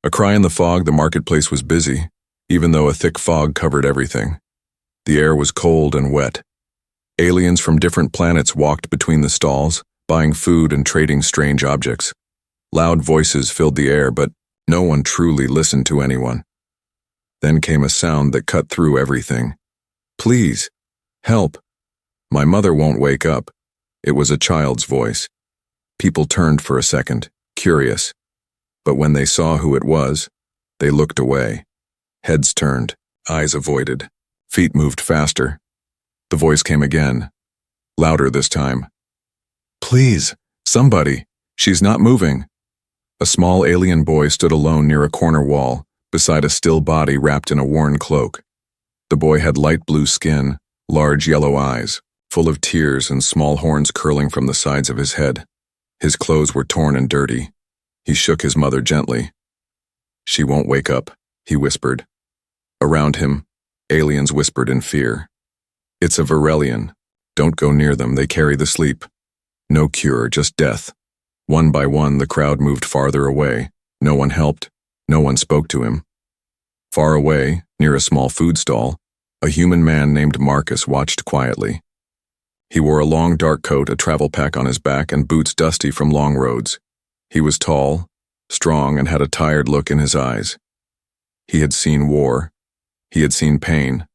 A cry in the fog, the marketplace was busy, even though a thick fog covered everything. The air was cold and wet. Aliens from different planets walked between the stalls, buying food and trading strange objects. Loud voices filled the air, but no one truly listened to anyone. Then came a sound that cut through everything. "Please, help. My mother won't wake up." It was a child's voice. People turned for a second, curious. But when they saw who it was, they looked away. Heads turned, eyes avoided, feet moved faster. The voice came again, louder this time. "Please, somebody, she's not moving." A small alien boy stood alone near a corner wall, beside a still body wrapped in a worn cloak. The boy had light blue skin, large yellow eyes, full of tears and small horns curling from the sides of his head. His clothes were torn and dirty. He shook his mother gently. "She won't wake up," he whispered. Around him, aliens whispered in fear. "It's a Varelian. Don't go near them, they carry the sleep. No cure, just death." One by one, the crowd moved farther away. No one helped. No one spoke to him. Far away, near a small food stall, a human man named Marcus watched quietly. He wore a long dark coat, a travel pack on his back, and boots dusty from long roads. He was tall, strong, and had a tired look in his eyes. He had seen war. He had seen pain.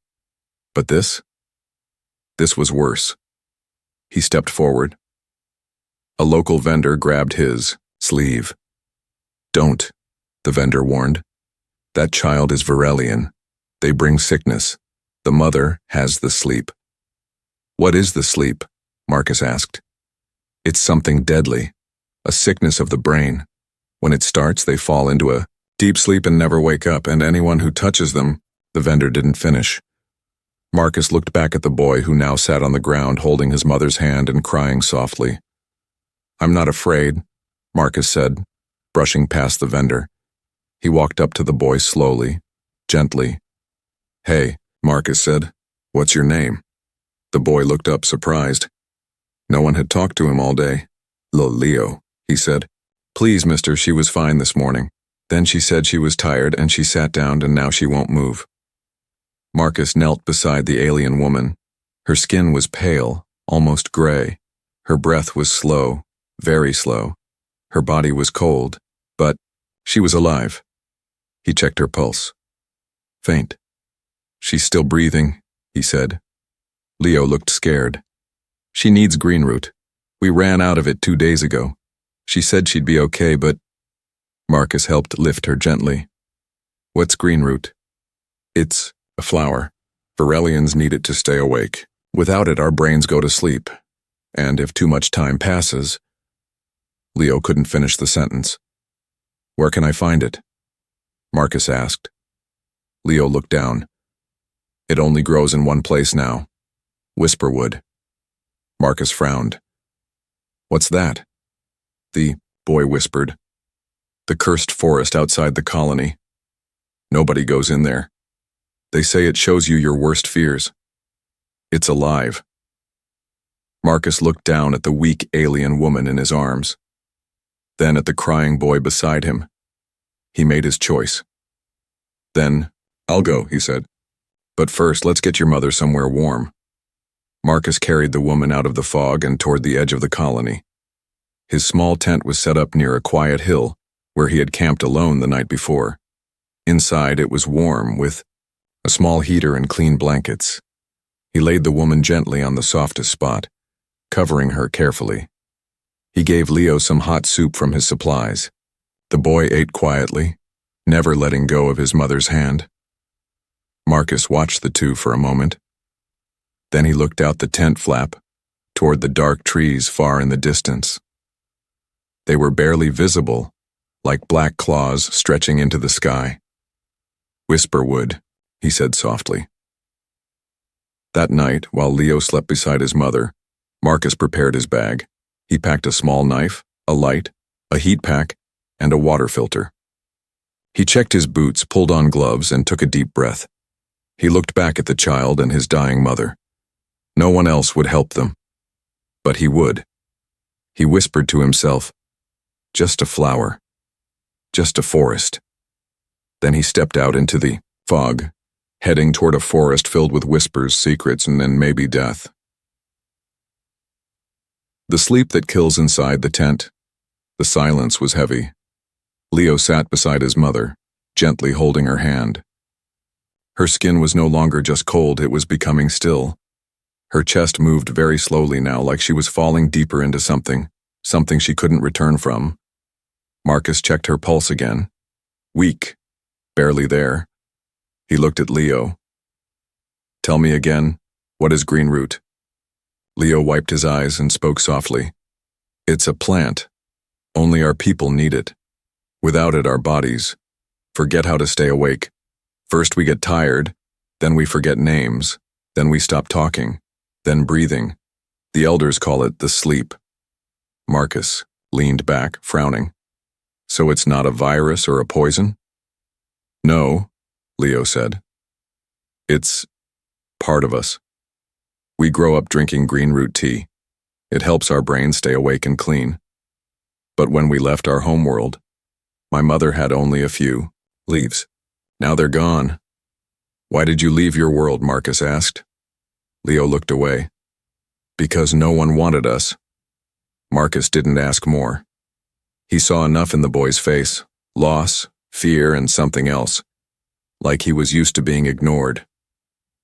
But this was worse. He stepped forward. A local vendor grabbed his sleeve. "Don't," the vendor warned. "That child is Varelian. They bring sickness. The mother has the sleep." "What is the sleep?" Marcus asked. "It's something deadly, a sickness of the brain. When it starts, they fall into a deep sleep and never wake up, and anyone who touches them..." The vendor didn't finish. Marcus looked back at the boy who now sat on the ground holding his mother's hand and crying softly. "I'm not afraid," Marcus said, brushing past the vendor. He walked up to the boy slowly, gently. "Hey," Marcus said, "what's your name?" The boy looked up, surprised. No one had talked to him all day. "Leo," he said. "Please, mister, she was fine this morning. Then she said she was tired and she sat down and now she won't move." Marcus knelt beside the alien woman. Her skin was pale, almost gray. Her breath was slow, very slow. Her body was cold, but she was alive. He checked her pulse. Faint. "She's still breathing," he said. Leo looked scared. "She needs green root. We ran out of it 2 days ago. She said she'd be okay, but..." Marcus helped lift her gently. "What's green root?" "It's a flower. Varelians need it to stay awake. Without it, our brains go to sleep. And if too much time passes..." Leo couldn't finish the sentence. "Where can I find it?" Marcus asked. Leo looked down. "It only grows in one place now. Whisperwood." Marcus frowned. "What's that?" The boy whispered. "The cursed forest outside the colony. Nobody goes in there. They say it shows you your worst fears. It's alive." Marcus looked down at the weak alien woman in his arms, then at the crying boy beside him. He made his choice. Then, "I'll go," he said. "But first, let's get your mother somewhere warm." Marcus carried the woman out of the fog and toward the edge of the colony. His small tent was set up near a quiet hill where he had camped alone the night before. Inside, it was warm, with a small heater and clean blankets. He laid the woman gently on the softest spot, covering her carefully. He gave Leo some hot soup from his supplies. The boy ate quietly, never letting go of his mother's hand. Marcus watched the two for a moment. Then he looked out the tent flap, toward the dark trees far in the distance. They were barely visible, like black claws stretching into the sky. "Whisperwood," he said softly. That night, while Leo slept beside his mother, Marcus prepared his bag. He packed a small knife, a light, a heat pack, and a water filter. He checked his boots, pulled on gloves, and took a deep breath. He looked back at the child and his dying mother. No one else would help them. But he would. He whispered to himself, "Just a flower. Just a forest. Then he stepped out into the fog, heading toward a forest filled with whispers, secrets, and then maybe death. The sleep that kills inside the tent. The silence was heavy. Leo sat beside his mother, gently holding her hand. Her skin was no longer just cold, it was becoming still. Her chest moved very slowly now, like she was falling deeper into something she couldn't return from. Marcus checked her pulse again. Weak, barely there. He looked at Leo. "Tell me again, what is green root?" Leo wiped his eyes and spoke softly. "It's a plant. Only our people need it. Without it, our bodies forget how to stay awake. First we get tired, then we forget names, then we stop talking, then breathing. The elders call it the sleep." Marcus leaned back, frowning. "So it's not a virus or a poison?" "No," Leo said. "It's part of us. We grow up drinking green root tea. It helps our brains stay awake and clean. But when we left our homeworld, my mother had only a few leaves. Now they're gone." "Why did you leave your world?" Marcus asked. Leo looked away. "Because no one wanted us." Marcus didn't ask more. He saw enough in the boy's face, loss, fear, and something else, like he was used to being ignored.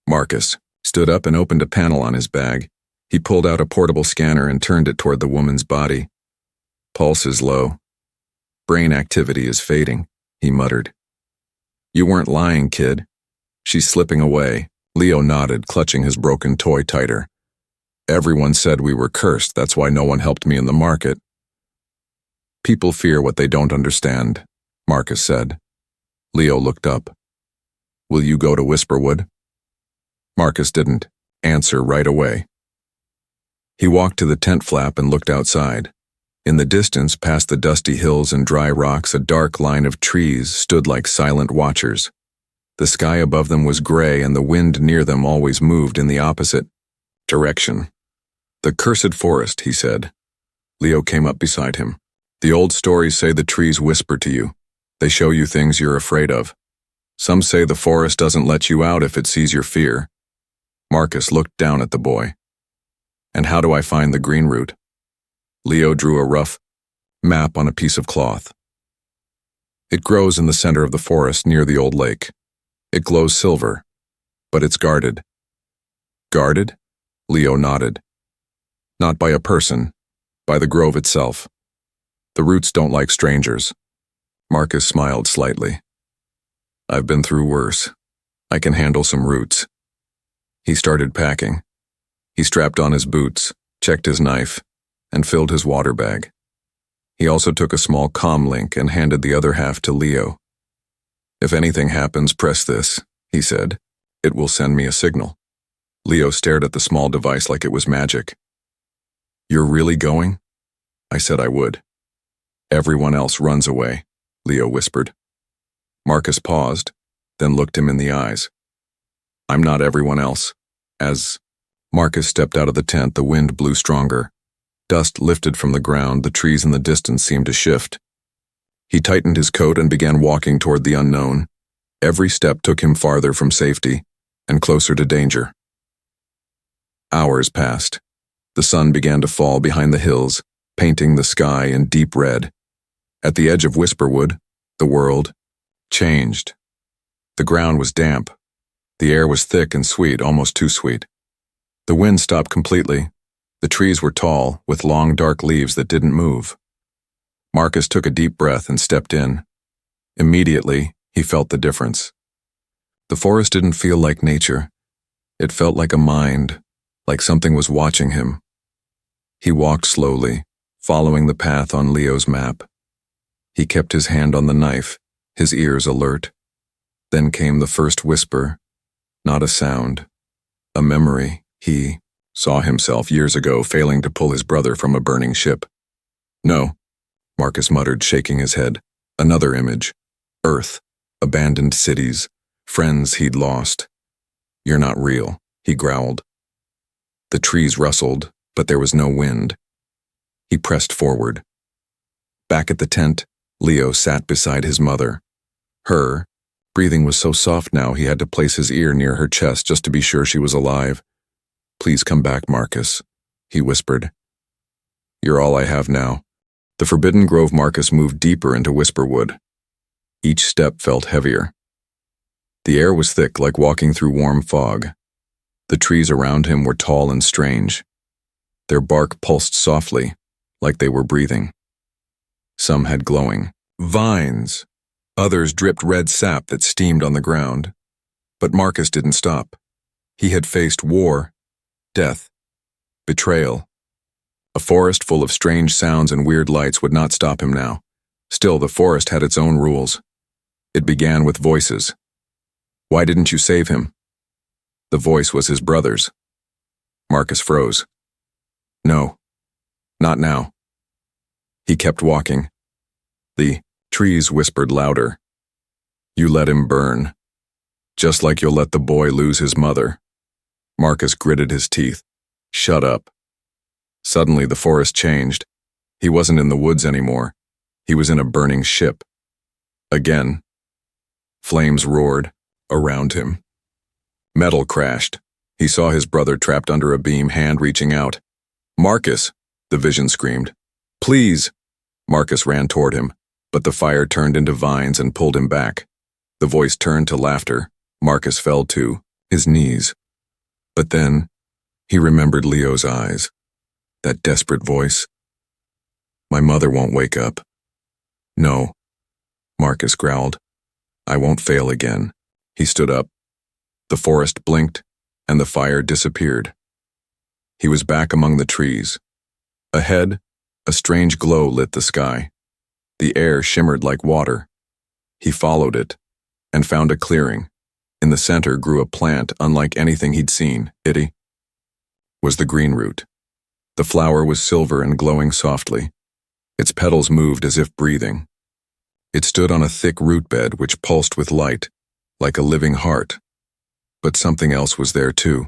Marcus stood up and opened a panel on his bag. He pulled out a portable scanner and turned it toward the woman's body. "Pulse is low. Brain activity is fading," he muttered. "You weren't lying, kid. She's slipping away." Leo nodded, clutching his broken toy tighter. "Everyone said we were cursed, that's why no one helped me in the market." "People fear what they don't understand," Marcus said. Leo looked up. "Will you go to Whisperwood?" Marcus didn't answer right away. He walked to the tent flap and looked outside. In the distance, past the dusty hills and dry rocks, a dark line of trees stood like silent watchers. The sky above them was gray, and the wind near them always moved in the opposite direction. "The cursed forest," he said. Leo came up beside him. "The old stories say the trees whisper to you. They show you things you're afraid of. Some say the forest doesn't let you out if it sees your fear." Marcus looked down at the boy. "And how do I find the green root?" Leo drew a rough map on a piece of cloth. "It grows in the center of the forest near the old lake. It glows silver, but it's guarded." "Guarded?" Leo nodded. "Not by a person, by the grove itself. The roots don't like strangers." Marcus smiled slightly. "I've been through worse. I can handle some roots." He started packing. He strapped on his boots, checked his knife, and filled his water bag. He also took a small comm link and handed the other half to Leo. "If anything happens, press this," he said. "It will send me a signal." Leo stared at the small device like it was magic. "You're really going?" I said I would. "Everyone else runs away," Leo whispered. Marcus paused, then looked him in the eyes. "I'm not everyone else." As Marcus stepped out of the tent, the wind blew stronger. Dust lifted from the ground, the trees in the distance seemed to shift. He tightened his coat and began walking toward the unknown. Every step took him farther from safety and closer to danger. Hours passed. The sun began to fall behind the hills, painting the sky in deep red. At the edge of Whisperwood, the world changed. The ground was damp. The air was thick and sweet, almost too sweet. The wind stopped completely. The trees were tall, with long dark leaves that didn't move. Marcus took a deep breath and stepped in. Immediately, he felt the difference. The forest didn't feel like nature. It felt like a mind, like something was watching him. He walked slowly, following the path on Leo's map. He kept his hand on the knife, his ears alert. Then came the first whisper, not a sound, a memory. He saw himself years ago failing to pull his brother from a burning ship. "No," Marcus muttered, shaking his head. Another image. Earth, abandoned cities, friends he'd lost. "You're not real," he growled. The trees rustled, but there was no wind. He pressed forward. Back at the tent, Leo sat beside his mother. Her breathing was so soft now he had to place his ear near her chest just to be sure she was alive. "Please come back, Marcus," he whispered. "You're all I have now." The Forbidden Grove Marcus moved deeper into Whisperwood. Each step felt heavier. The air was thick like walking through warm fog. The trees around him were tall and strange. Their bark pulsed softly, like they were breathing. Some had glowing vines. Others dripped red sap that steamed on the ground. But Marcus didn't stop. He had faced war, death, betrayal. A forest full of strange sounds and weird lights would not stop him now. Still, the forest had its own rules. It began with voices. "Why didn't you save him?" The voice was his brother's. Marcus froze. "No, not now." He kept walking. The trees whispered louder. "You let him burn, just like you'll let the boy lose his mother." Marcus gritted his teeth. "Shut up." Suddenly the forest changed. He wasn't in the woods anymore. He was in a burning ship. Again. Flames roared around him. Metal crashed. He saw his brother trapped under a beam, hand reaching out. "Marcus!" the vision screamed. "Please!" Marcus ran toward him, but the fire turned into vines and pulled him back. The voice turned to laughter. Marcus fell to his knees. But then he remembered Leo's eyes. That desperate voice. "My mother won't wake up." "No," Marcus growled. "I won't fail again." He stood up. The forest blinked, and the fire disappeared. He was back among the trees. Ahead, a strange glow lit the sky. The air shimmered like water. He followed it, and found a clearing. In the center grew a plant unlike anything he'd seen. It was the green root. The flower was silver and glowing softly. Its petals moved as if breathing. It stood on a thick root bed which pulsed with light, like a living heart. But something else was there too.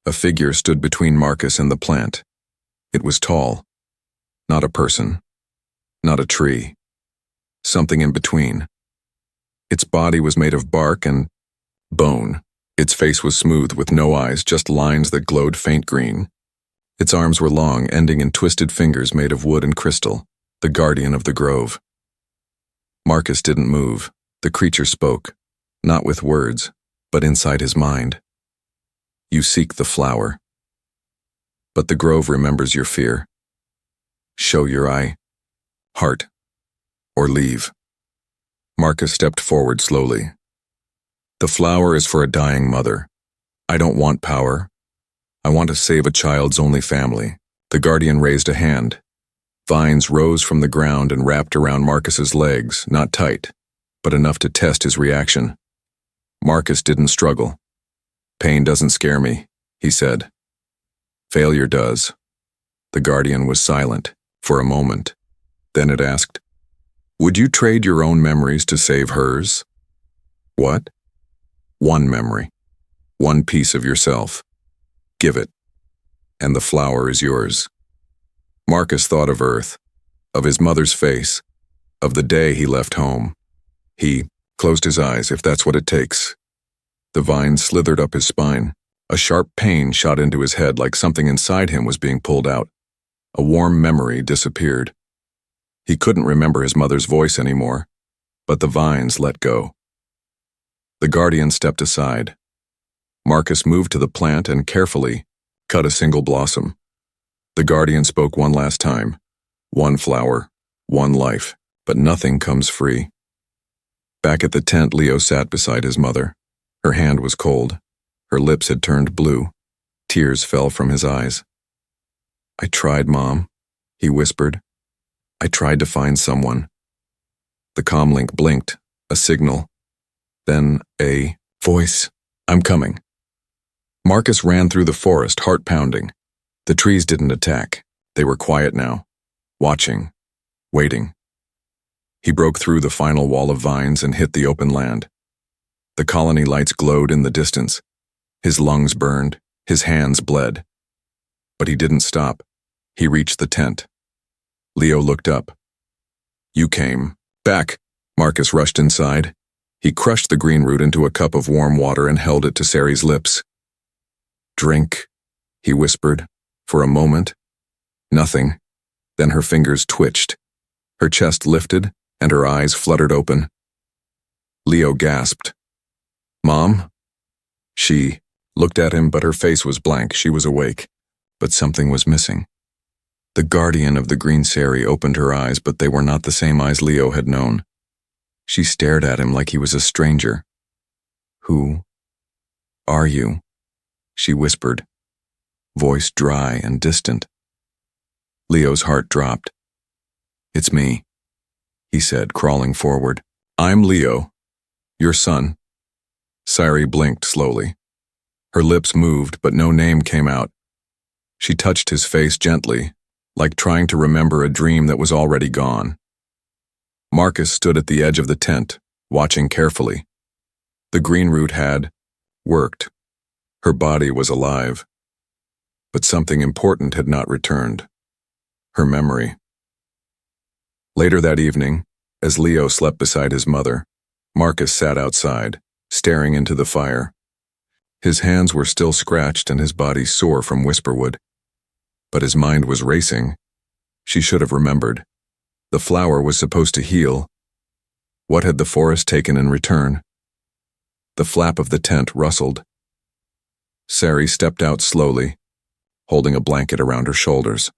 A figure stood between Marcus and the plant. It was tall. Not a person. Not a tree. Something in between. Its body was made of bark and bone. Its face was smooth with no eyes, just lines that glowed faint green. Its arms were long, ending in twisted fingers made of wood and crystal, the guardian of the grove. Marcus didn't move. The creature spoke, not with words, but inside his mind. "You seek the flower, but the grove remembers your fear. Show your heart, or leave." Marcus stepped forward slowly. "The flower is for a dying mother. I don't want power. I want to save a child's only family." The guardian raised a hand. Vines rose from the ground and wrapped around Marcus's legs, not tight, but enough to test his reaction. Marcus didn't struggle. "Pain doesn't scare me," he said. "Failure does." The guardian was silent for a moment. Then it asked, "Would you trade your own memories to save hers?" "What?" "One memory. One piece of yourself. Give it, and the flower is yours." Marcus thought of Earth, of his mother's face, of the day he left home. He closed his eyes, if that's what it takes. The vine slithered up his spine. A sharp pain shot into his head like something inside him was being pulled out. A warm memory disappeared. He couldn't remember his mother's voice anymore, but the vines let go. The guardian stepped aside. Marcus moved to the plant and carefully cut a single blossom. The guardian spoke one last time. "One flower, one life, but nothing comes free." Back at the tent, Leo sat beside his mother. Her hand was cold. Her lips had turned blue. Tears fell from his eyes. "I tried, Mom," he whispered. "I tried to find someone." The comlink blinked, a signal. Then a voice. "I'm coming." Marcus ran through the forest, heart pounding. The trees didn't attack. They were quiet now, watching, waiting. He broke through the final wall of vines and hit the open land. The colony lights glowed in the distance. His lungs burned, his hands bled. But he didn't stop. He reached the tent. Leo looked up. "You came back." Marcus rushed inside. He crushed the green root into a cup of warm water and held it to Sari's lips. "Drink," he whispered. For a moment, nothing. Then her fingers twitched. Her chest lifted, and her eyes fluttered open. Leo gasped. "Mom?" She looked at him, but her face was blank. She was awake, but something was missing. The guardian of the green Sari opened her eyes, but they were not the same eyes Leo had known. She stared at him like he was a stranger. "Who are you?" she whispered, voice dry and distant. Leo's heart dropped. "It's me," he said, crawling forward. "I'm Leo, your son." Sari blinked slowly. Her lips moved, but no name came out. She touched his face gently, like trying to remember a dream that was already gone. Marcus stood at the edge of the tent, watching carefully. The green root had worked. Her body was alive. But something important had not returned. Her memory. Later that evening, as Leo slept beside his mother, Marcus sat outside, staring into the fire. His hands were still scratched and his body sore from whisperwood. But his mind was racing. She should have remembered. The flower was supposed to heal. What had the forest taken in return? The flap of the tent rustled. Sari stepped out slowly, holding a blanket around her shoulders.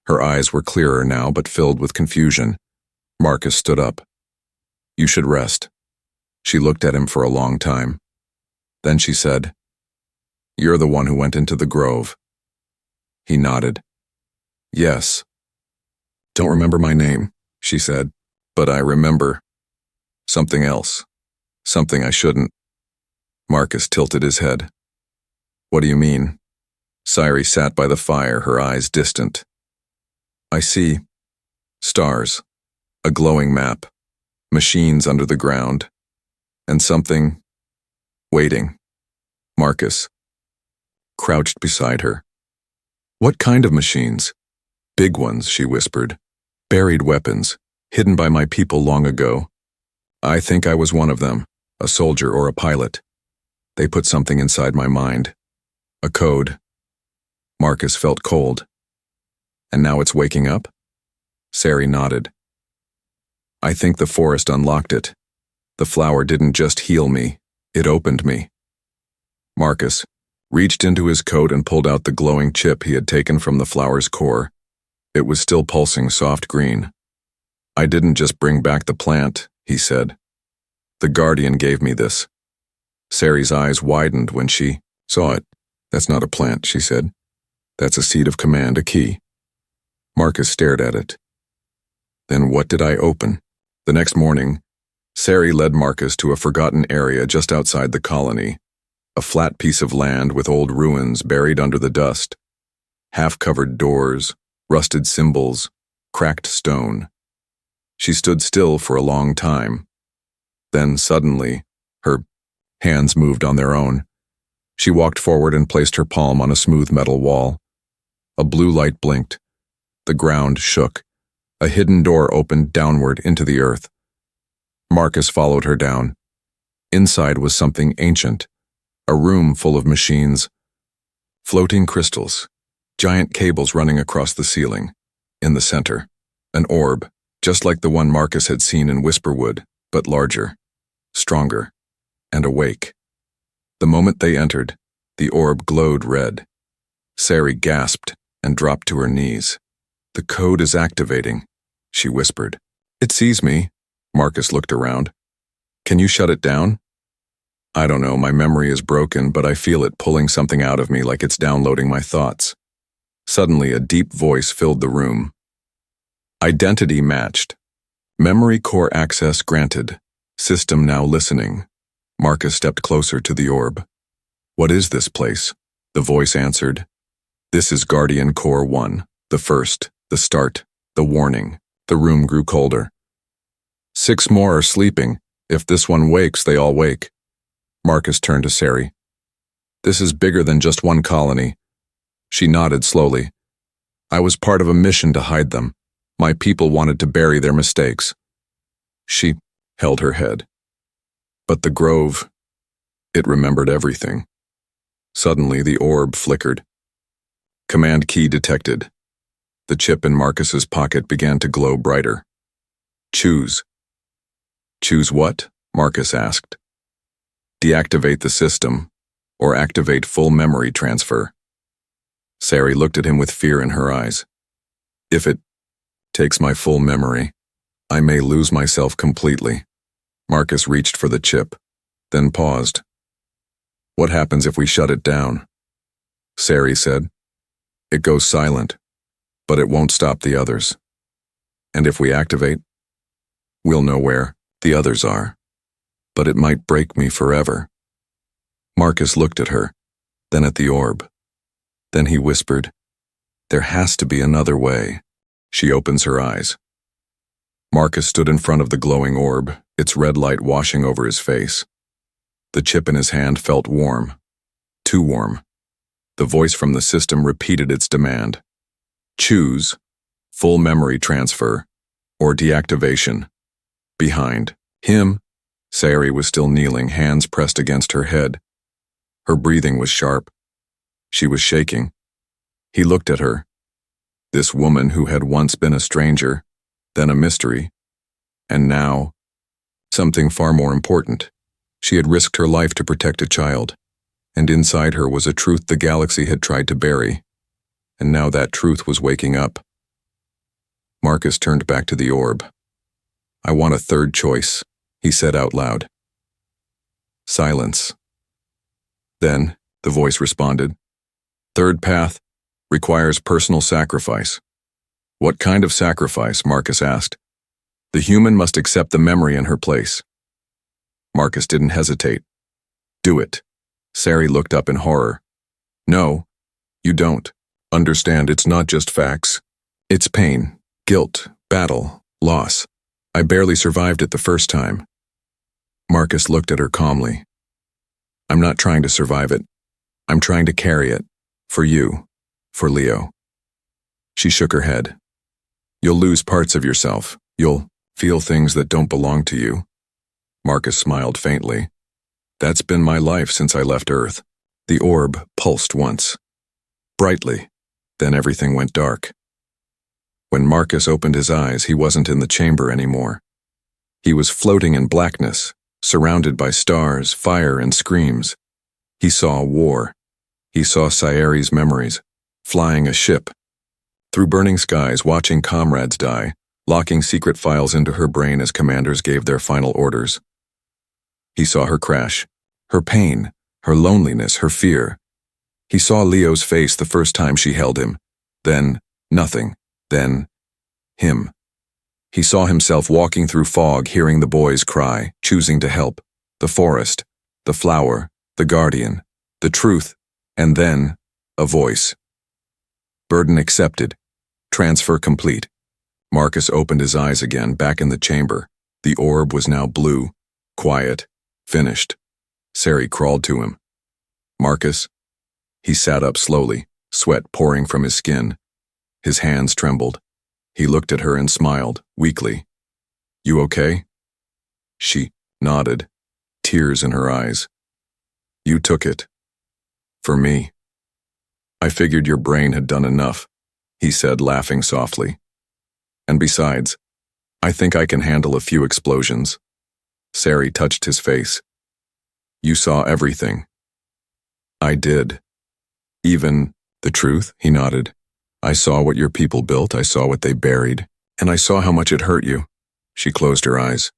Her eyes were clearer now, but filled with confusion. Marcus stood up. "You should rest." She looked at him for a long time. Then she said, "You're the one who went into the grove." He nodded. "Yes." "Don't remember my name," she said, "but I remember something else. Something I shouldn't." Marcus tilted his head. "What do you mean?" Sari sat by the fire, her eyes distant. "I see stars, a glowing map, machines under the ground, and something waiting." Marcus crouched beside her. "What kind of machines?" "Big ones," she whispered. "Buried weapons, hidden by my people long ago. I think I was one of them, a soldier or a pilot. They put something inside my mind. A code." Marcus felt cold. "And now it's waking up?" Sari nodded. "I think the forest unlocked it. The flower didn't just heal me, it opened me." Marcus reached into his coat and pulled out the glowing chip he had taken from the flower's core. It was still pulsing soft green. "I didn't just bring back the plant," he said. "The guardian gave me this." Sari's eyes widened when she saw it. "That's not a plant," she said. "That's a seed of command, a key." Marcus stared at it. "Then what did I open?" The next morning, Sari led Marcus to a forgotten area just outside the colony, a flat piece of land with old ruins buried under the dust, half-covered doors, rusted symbols, cracked stone. She stood still for a long time. Then suddenly, her hands moved on their own. She walked forward and placed her palm on a smooth metal wall. A blue light blinked. The ground shook. A hidden door opened downward into the earth. Marcus followed her down. Inside was something ancient, a room full of machines. Floating crystals, giant cables running across the ceiling. In the center, an orb, just like the one Marcus had seen in Whisperwood, but larger, stronger, and awake. The moment they entered, the orb glowed red. Sari gasped and dropped to her knees. "The code is activating," she whispered. "It sees me." Marcus looked around. "Can you shut it down?" "I don't know, my memory is broken, but I feel it pulling something out of me like it's downloading my thoughts." Suddenly, a deep voice filled the room. Identity matched. Memory core access granted. System now listening. Marcus stepped closer to the orb. "What is this place?" The voice answered. "This is Guardian Core 1, the first, the start, the warning." The room grew colder. "6 more are sleeping. If this one wakes, they all wake." Marcus turned to Sari. "This is bigger than just one colony." She nodded slowly. "I was part of a mission to hide them. My people wanted to bury their mistakes." She held her head. But the grove, it remembered everything. Suddenly, the orb flickered. Command key detected. The chip in Marcus's pocket began to glow brighter. Choose. Choose what? Marcus asked. Deactivate the system, or activate full memory transfer. Sari looked at him with fear in her eyes. If it takes my full memory, I may lose myself completely. Marcus reached for the chip, then paused. What happens if we shut it down? Sari said. It goes silent, but it won't stop the others. And if we activate, we'll know where the others are. But it might break me forever. Marcus looked at her, then at the orb. Then he whispered, There has to be another way. She opens her eyes. Marcus stood in front of the glowing orb, its red light washing over his face. The chip in his hand felt warm. Too warm. The voice from the system repeated its demand. Choose full memory transfer or deactivation. Behind him, Sari was still kneeling, hands pressed against her head. Her breathing was sharp. She was shaking. He looked at her. This woman who had once been a stranger, then a mystery, and now, something far more important. She had risked her life to protect a child, and inside her was a truth the galaxy had tried to bury, and now that truth was waking up. Marcus turned back to the orb. I want a third choice, he said out loud. Silence. Then, the voice responded, Third path requires personal sacrifice. What kind of sacrifice? Marcus asked. The human must accept the memory in her place. Marcus didn't hesitate. Do it. Sari looked up in horror. No, you don't. Understand, it's not just facts. It's pain, guilt, battle, loss. I barely survived it the first time. Marcus looked at her calmly. I'm not trying to survive it. I'm trying to carry it. For you. For Leo. She shook her head. You'll lose parts of yourself. You'll feel things that don't belong to you. Marcus smiled faintly. That's been my life since I left Earth. The orb pulsed once. Brightly. Then everything went dark. When Marcus opened his eyes, he wasn't in the chamber anymore. He was floating in blackness, surrounded by stars, fire, and screams. He saw war. He saw Sayeri's memories, flying a ship, through burning skies, watching comrades die, locking secret files into her brain as commanders gave their final orders. He saw her crash, her pain, her loneliness, her fear. He saw Leo's face the first time she held him. Then, nothing. Then, him. He saw himself walking through fog, hearing the boys cry, choosing to help. The forest, the flower, the guardian, the truth, and then, a voice. Burden accepted. Transfer complete. Marcus opened his eyes again, back in the chamber. The orb was now blue, quiet, finished. Sari crawled to him. Marcus? He sat up slowly, sweat pouring from his skin. His hands trembled. He looked at her and smiled, weakly. You okay? She nodded, tears in her eyes. You took it. For me. I figured your brain had done enough, he said, laughing softly. And besides, I think I can handle a few explosions. Sari touched his face. You saw everything. I did. Even the truth, he nodded. I saw what your people built, I saw what they buried, and I saw how much it hurt you. She closed her eyes.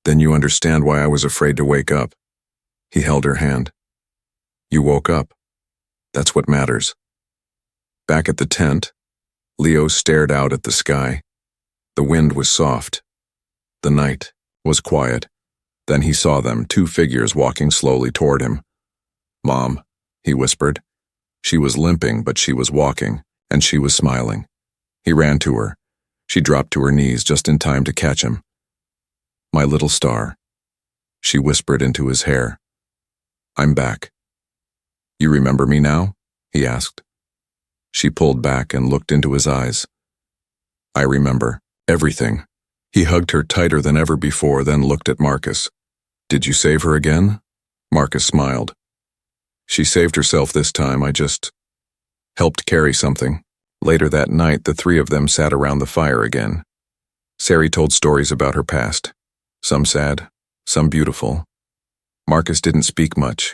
Then you understand why I was afraid to wake up. He held her hand. You woke up. That's what matters. Back at the tent, Leo stared out at the sky. The wind was soft. The night was quiet. Then he saw them, two figures walking slowly toward him. Mom, he whispered. She was limping, but she was walking, and she was smiling. He ran to her. She dropped to her knees just in time to catch him. My little star. She whispered into his hair. I'm back. You remember me now? He asked. She pulled back and looked into his eyes. I remember everything. He hugged her tighter than ever before, then looked at Marcus. Did you save her again? Marcus smiled. She saved herself this time, I just helped carry something. Later that night, the three of them sat around the fire again. Sari told stories about her past, some sad, some beautiful. Marcus didn't speak much,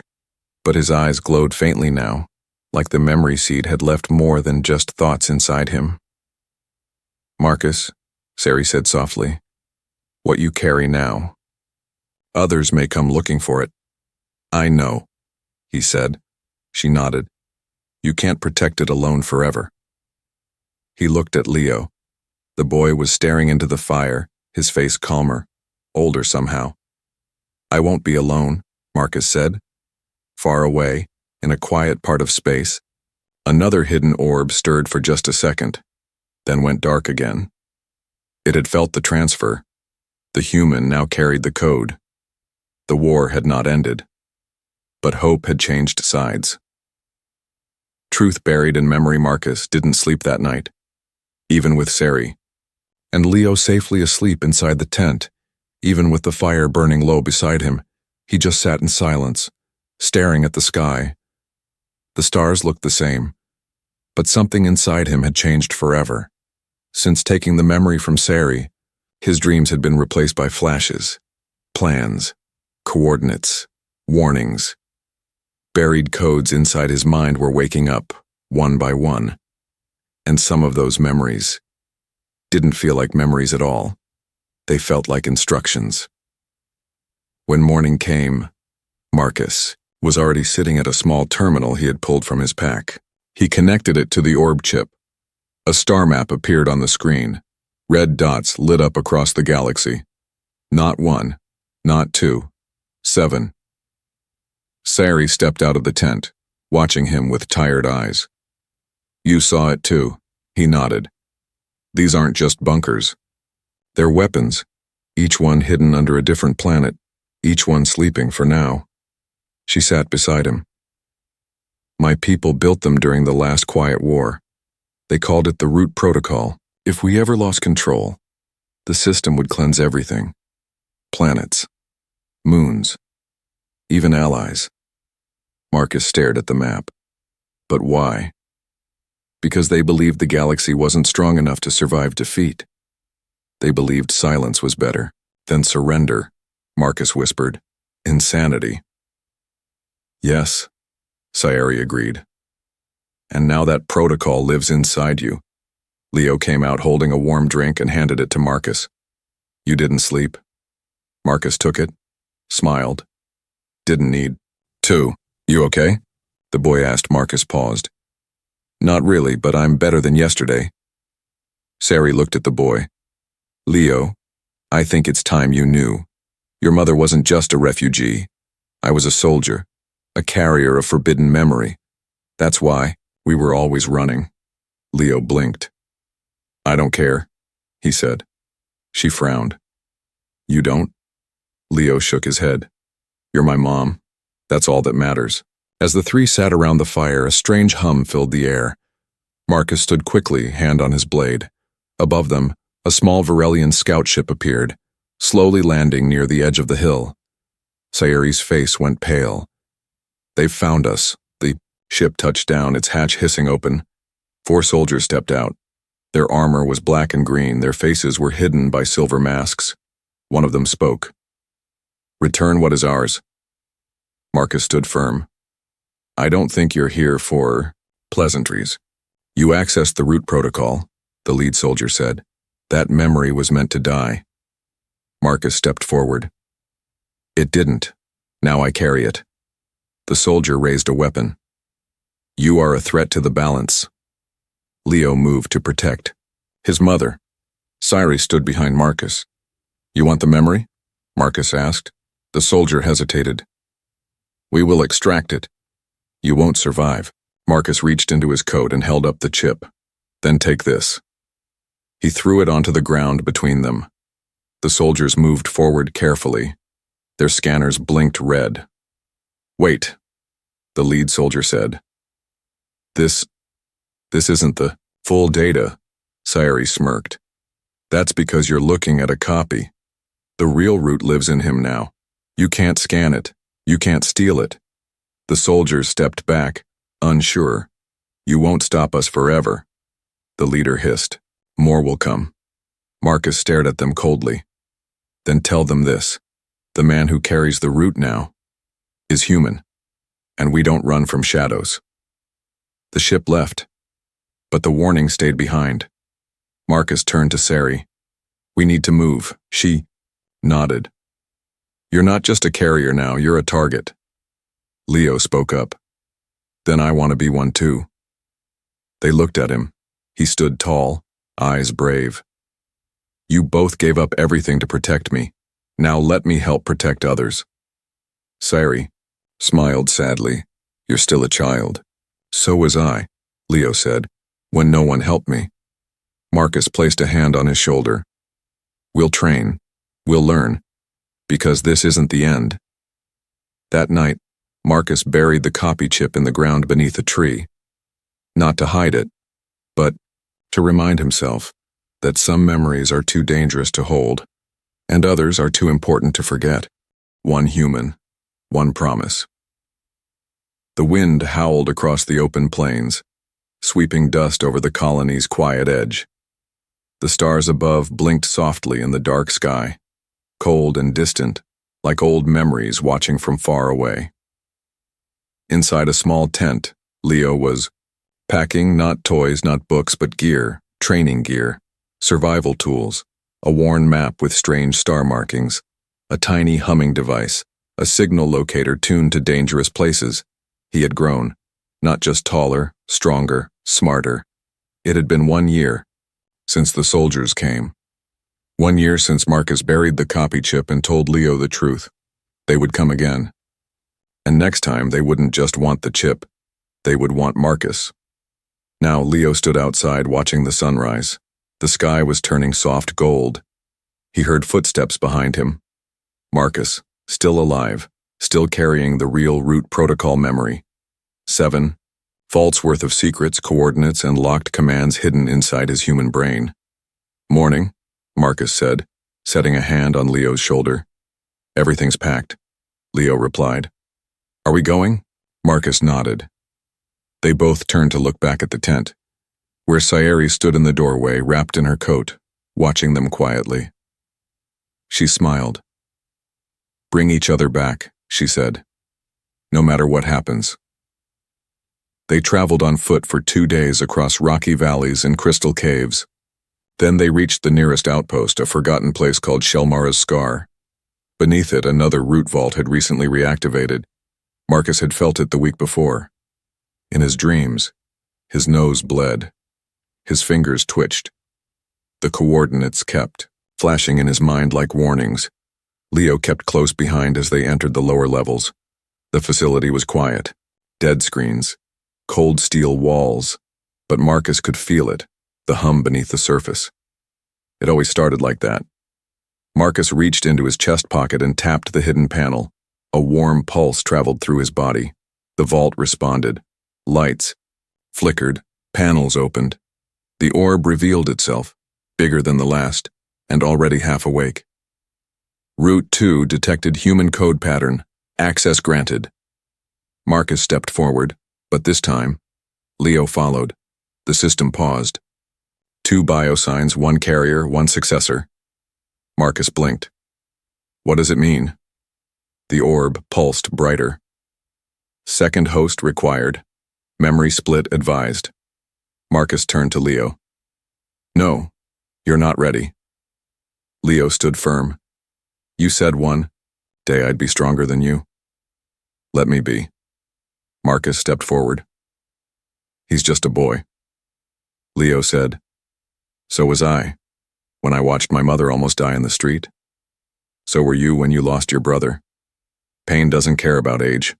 but his eyes glowed faintly now, like the memory seed had left more than just thoughts inside him. Marcus, Sari said softly, what you carry now. Others may come looking for it. I know, he said. She nodded. You can't protect it alone forever. He looked at Leo. The boy was staring into the fire, his face calmer, older somehow. I won't be alone, Marcus said. Far away, in a quiet part of space, another hidden orb stirred for just a second, then went dark again. It had felt the transfer. The human now carried the code. The war had not ended, but hope had changed sides. Truth buried in memory, Marcus didn't sleep that night, even with Sari. And Leo safely asleep inside the tent, even with the fire burning low beside him, he just sat in silence, staring at the sky. The stars looked the same, but something inside him had changed forever. Since taking the memory from Sari, his dreams had been replaced by flashes, plans, coordinates, warnings. Buried codes inside his mind were waking up, one by one. And some of those memories didn't feel like memories at all. They felt like instructions. When morning came, Marcus was already sitting at a small terminal he had pulled from his pack. He connected it to the orb chip. A star map appeared on the screen. Red dots lit up across the galaxy. Not 1, not 2, 7. Sari stepped out of the tent, watching him with tired eyes. You saw it too, he nodded. These aren't just bunkers. They're weapons, each one hidden under a different planet, each one sleeping for now. She sat beside him. My people built them during the last quiet war. They called it the Root Protocol. If we ever lost control, the system would cleanse everything. Planets, moons, even allies. Marcus stared at the map. But why? Because they believed the galaxy wasn't strong enough to survive defeat. They believed silence was better than surrender, Marcus whispered. Insanity. Yes, Sari agreed. And now that protocol lives inside you. Leo came out holding a warm drink and handed it to Marcus. You didn't sleep? Marcus took it, smiled. Didn't need to. You okay? The boy asked. Marcus paused. Not really, but I'm better than yesterday. Sari looked at the boy. Leo, I think it's time you knew. Your mother wasn't just a refugee. I was a soldier, a carrier of forbidden memory. That's why we were always running. Leo blinked. I don't care, he said. She frowned. You don't? Leo shook his head. You're my mom. That's all that matters. As the three sat around the fire, a strange hum filled the air. Marcus stood quickly, hand on his blade. Above them, a small Varelian scout ship appeared, slowly landing near the edge of the hill. Sayeri's face went pale. They've found us. The ship touched down, its hatch hissing open. 4 soldiers stepped out. Their armor was black and green, their faces were hidden by silver masks. One of them spoke. Return what is ours. Marcus stood firm. I don't think you're here for pleasantries. You accessed the Root Protocol, the lead soldier said. That memory was meant to die. Marcus stepped forward. It didn't. Now I carry it. The soldier raised a weapon. You are a threat to the balance. Leo moved to protect. His mother. Sari stood behind Marcus. You want the memory? Marcus asked. The soldier hesitated. We will extract it. You won't survive. Marcus reached into his coat and held up the chip. Then take this. He threw it onto the ground between them. The soldiers moved forward carefully. Their scanners blinked red. Wait, the lead soldier said. This isn't the full data, Sari smirked. That's because you're looking at a copy. The real Root lives in him now. You can't scan it. You can't steal it. The soldiers stepped back, unsure. You won't stop us forever. The leader hissed. More will come. Marcus stared at them coldly. Then tell them this. The man who carries the root now is human, and we don't run from shadows. The ship left, but the warning stayed behind. Marcus turned to Sari. We need to move. She nodded. You're not just a carrier now, you're a target. Leo spoke up. Then I want to be one too. They looked at him. He stood tall, eyes brave. You both gave up everything to protect me. Now let me help protect others. Sari smiled sadly. You're still a child. So was I, Leo said, when no one helped me. Marcus placed a hand on his shoulder. We'll train. We'll learn. Because this isn't the end. That night, Marcus buried the copy chip in the ground beneath a tree. Not to hide it, but to remind himself that some memories are too dangerous to hold, and others are too important to forget. One human, one promise. The wind howled across the open plains, sweeping dust over the colony's quiet edge. The stars above blinked softly in the dark sky, cold and distant, like old memories watching from far away. Inside a small tent, Leo was packing not toys, not books, but gear, training gear, survival tools, a worn map with strange star markings, a tiny humming device, a signal locator tuned to dangerous places. He had grown, not just taller, stronger, smarter. It had been 1 year since the soldiers came. 1 year since Marcus buried the copy chip and told Leo the truth. They would come again. And next time they wouldn't just want the chip, they would want Marcus. Now Leo stood outside watching the sunrise. The sky was turning soft gold. He heard footsteps behind him. Marcus, still alive, still carrying the real root protocol memory. 7 vaults worth of secrets, coordinates, and locked commands hidden inside his human brain. Morning, Marcus said, setting a hand on Leo's shoulder. Everything's packed, Leo replied. Are we going? Marcus nodded. They both turned to look back at the tent, where Sari stood in the doorway, wrapped in her coat, watching them quietly. She smiled. Bring each other back, she said, no matter what happens. They traveled on foot for 2 days across rocky valleys and crystal caves. Then they reached the nearest outpost, a forgotten place called Shelmara's Scar. Beneath it, another root vault had recently reactivated. Marcus had felt it the week before. In his dreams, his nose bled. His fingers twitched. The coordinates kept flashing in his mind like warnings. Leo kept close behind as they entered the lower levels. The facility was quiet. Dead screens. Cold steel walls. But Marcus could feel it, the hum beneath the surface. It always started like that. Marcus reached into his chest pocket and tapped the hidden panel. A warm pulse traveled through his body. The vault responded. Lights flickered, panels opened. The orb revealed itself, bigger than the last, and already half awake. Route 2 detected human code pattern. Access granted. Marcus stepped forward, but this time, Leo followed. The system paused. 2 biosigns, 1 carrier, 1 successor. Marcus blinked. What does it mean? The orb pulsed brighter. Second host required. Memory split advised. Marcus turned to Leo. No, you're not ready. Leo stood firm. You said one day I'd be stronger than you. Let me be. Marcus stepped forward. He's just a boy. Leo said. So was I, when I watched my mother almost die in the street. So were you when you lost your brother. Pain doesn't care about age.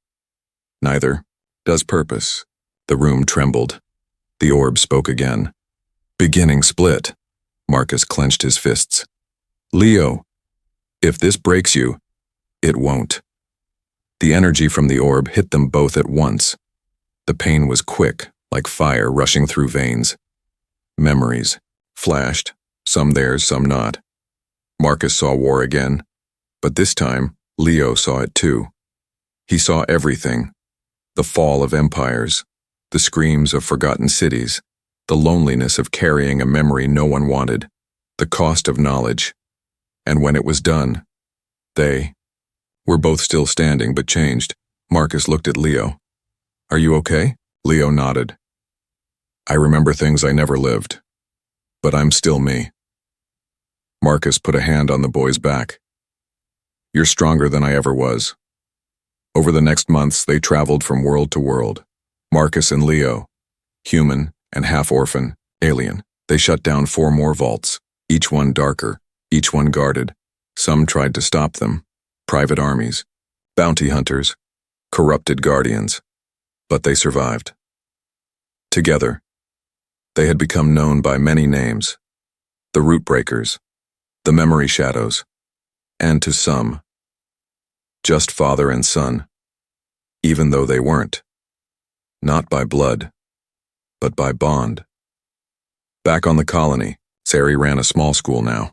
Neither does purpose. The room trembled. The orb spoke again. Beginning split. Marcus clenched his fists. Leo, if this breaks you, it won't. The energy from the orb hit them both at once. The pain was quick, like fire rushing through veins. Memories flashed, some theirs, some not. Marcus saw war again, but this time Leo saw it too. He saw everything. The fall of empires, the screams of forgotten cities, the loneliness of carrying a memory no one wanted, the cost of knowledge. And when it was done, they were both still standing but changed. Marcus looked at Leo. "Are you okay?" Leo nodded. "I remember things I never lived, but I'm still me." Marcus put a hand on the boy's back. "You're stronger than I ever was." Over the next months, they traveled from world to world. Marcus and Leo, human and half-orphan, alien. They shut down 4 more vaults, each one darker, each one guarded. Some tried to stop them, private armies, bounty hunters, corrupted guardians, but they survived. Together, they had become known by many names: the Root Breakers, the Memory Shadows, and to some, just father and son, even though they weren't. Not by blood, but by bond. Back on the colony, Sari ran a small school now,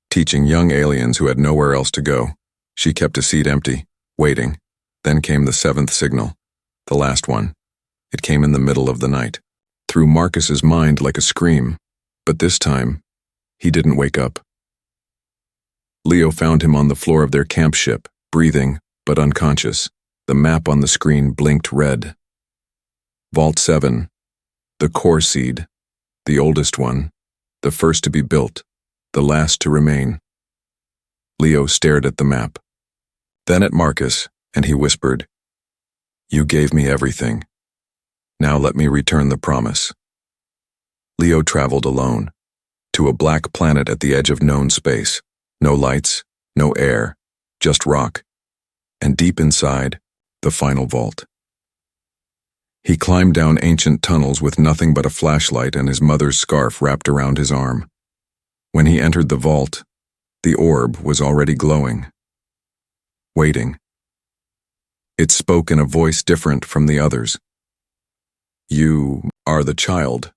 teaching young aliens who had nowhere else to go. She kept a seat empty, waiting. Then came the 7th signal, the last one. It came in the middle of the night, through Marcus's mind like a scream, but this time, he didn't wake up. Leo found him on the floor of their camp ship, breathing, but unconscious. The map on the screen blinked red. Vault 7, the core seed, the oldest one, the first to be built, the last to remain. Leo stared at the map, then at Marcus, and he whispered, "You gave me everything. Now let me return the promise." Leo traveled alone, to a black planet at the edge of known space. No lights, no air, just rock. And deep inside, the final vault. He climbed down ancient tunnels with nothing but a flashlight and his mother's scarf wrapped around his arm. When he entered the vault, the orb was already glowing. Waiting. It spoke in a voice different from the others. "You are the child.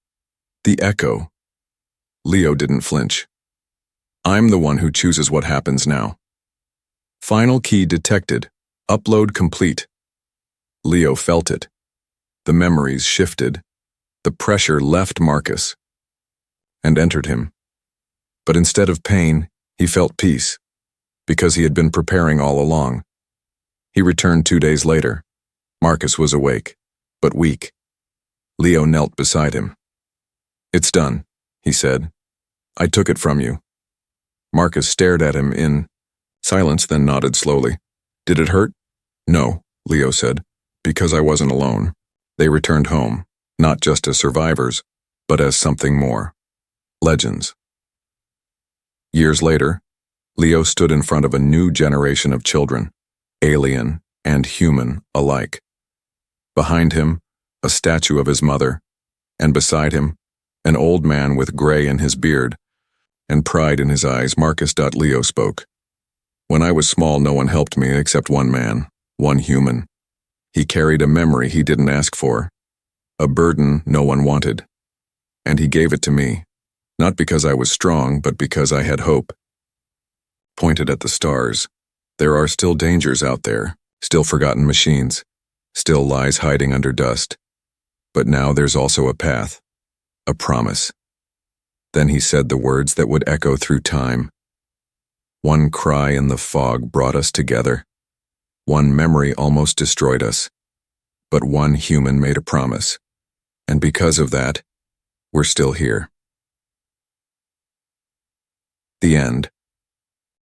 The echo." Leo didn't flinch. "I'm the one who chooses what happens now." Final key detected. Upload complete. Leo felt it. The memories shifted. The pressure left Marcus and entered him. But instead of pain, he felt peace, because he had been preparing all along. He returned 2 days later. Marcus was awake, but weak. Leo knelt beside him. "It's done," he said. "I took it from you." Marcus stared at him in silence, then nodded slowly. "Did it hurt?" "No," Leo said, "because I wasn't alone." They returned home, not just as survivors, but as something more. Legends. Years later, Leo stood in front of a new generation of children, alien and human alike. Behind him, a statue of his mother, and beside him, an old man with gray in his beard and pride in his eyes. Marcus.Leo spoke. "When I was small, no one helped me except one man, one human. He carried a memory he didn't ask for, a burden no one wanted. And he gave it to me, not because I was strong, but because I had hope." Pointed at the stars. There are still dangers out there, still forgotten machines, still lies hiding under dust. But now there's also a path, a promise. Then he said the words that would echo through time. One cry in the fog brought us together. One memory almost destroyed us. But one human made a promise. And because of that, we're still here. The end.